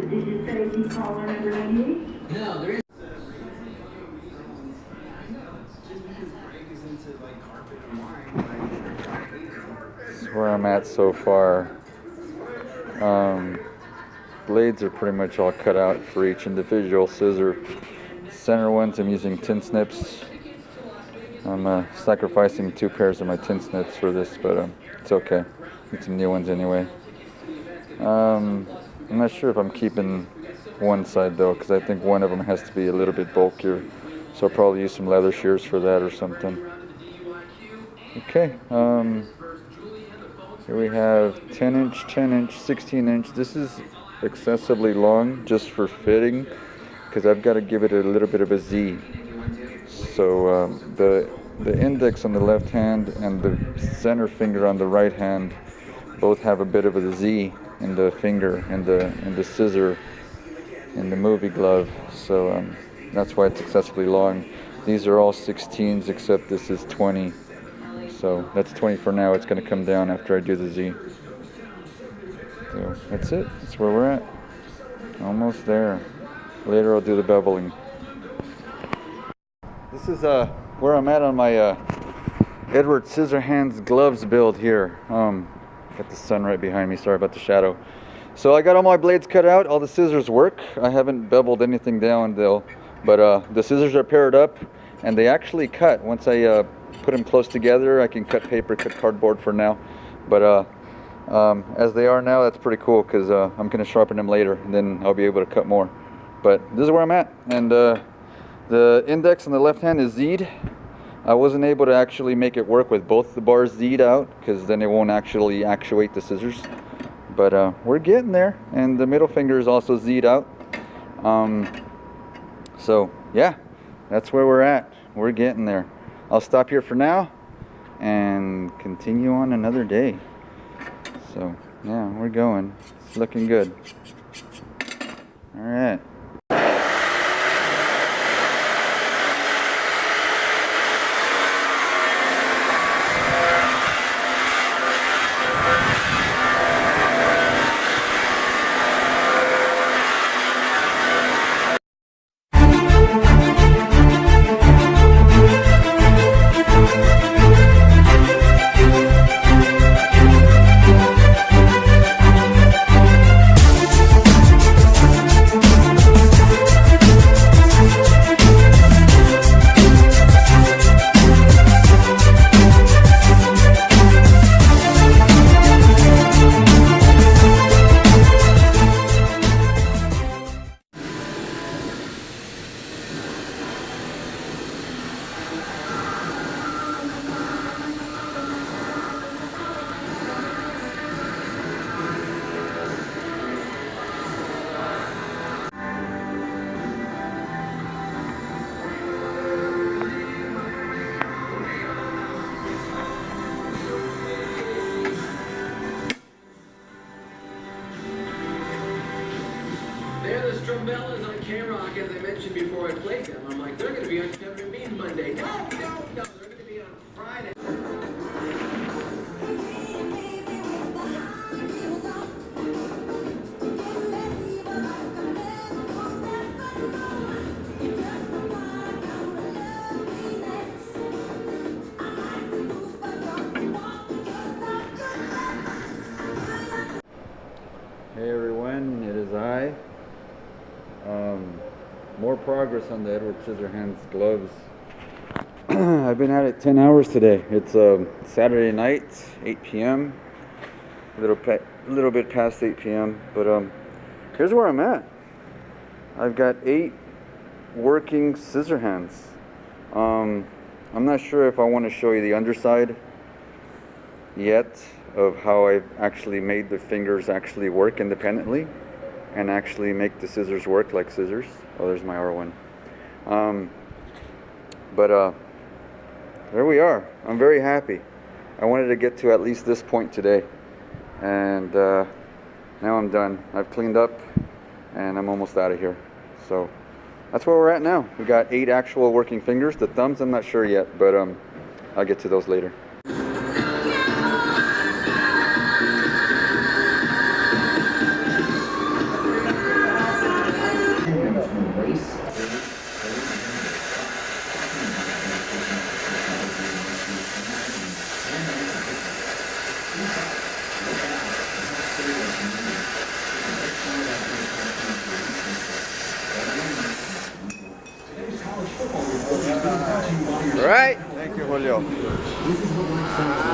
Did you say you caller number 98? No, there is. This is where I'm at so far. Blades are pretty much all cut out for each individual scissor. Center ones I'm using tin snips. I'm sacrificing 2 pairs of my tin snips for this, but it's okay. Get some new ones anyway. I'm not sure if I'm keeping one side though, because I think one of them has to be a little bit bulkier. So I'll probably use some leather shears for that or something. Okay, here we have 10 inch, 10 inch, 16 inch. This is excessively long just for fitting, because I've got to give it a little bit of a Z. So the index on the left hand and the center finger on the right hand both have a bit of a Z in the finger and the scissor in the movie glove. So that's why it's excessively long. These are all 16s except this is 20. So that's 20 for now. It's going to come down after I do the Z. So that's it. That's where we're at. Almost there. Later I'll do the beveling. This is where I'm at on my Edward Scissorhands gloves build here. Got the sun right behind me. Sorry about the shadow. So I got all my blades cut out. All the scissors work. I haven't beveled anything down though. But the scissors are paired up and they actually cut. Once I put them close together, I can cut paper, cut cardboard for now. But as they are now, that's pretty cool because I'm going to sharpen them later and then I'll be able to cut more. But this is where I'm at. And the index on the left hand is Z'd. I wasn't able to actually make it work with both the bars Z'd out because then it won't actually actuate the scissors. But we're getting there. And the middle finger is also Z'd out. So yeah, that's where we're at. We're getting there. I'll stop here for now and continue on another day. So yeah, we're going. It's looking good. All right. Drumbellas on K-Rock, as I mentioned before I played them. I'm like, they're going to be on Kevin and Bean Monday. No, they're going to be on Friday. Hey everyone, it is I. More progress on the Edward Scissorhands gloves. I've been at it 10 hours today. It's Saturday night, 8 p.m. A little bit past 8 p.m. But here's where I'm at. I've got 8 working Scissorhands. I'm not sure if I want to show you the underside yet of how I've actually made the fingers actually work independently and actually make the scissors work like scissors. Oh, there's my R1. But there we are. I'm very happy. I wanted to get to at least this point today, and now I'm done. I've cleaned up and I'm almost out of here. So that's where we're at now. We got 8 actual working fingers. The thumbs I'm not sure yet, but I'll get to those later. go.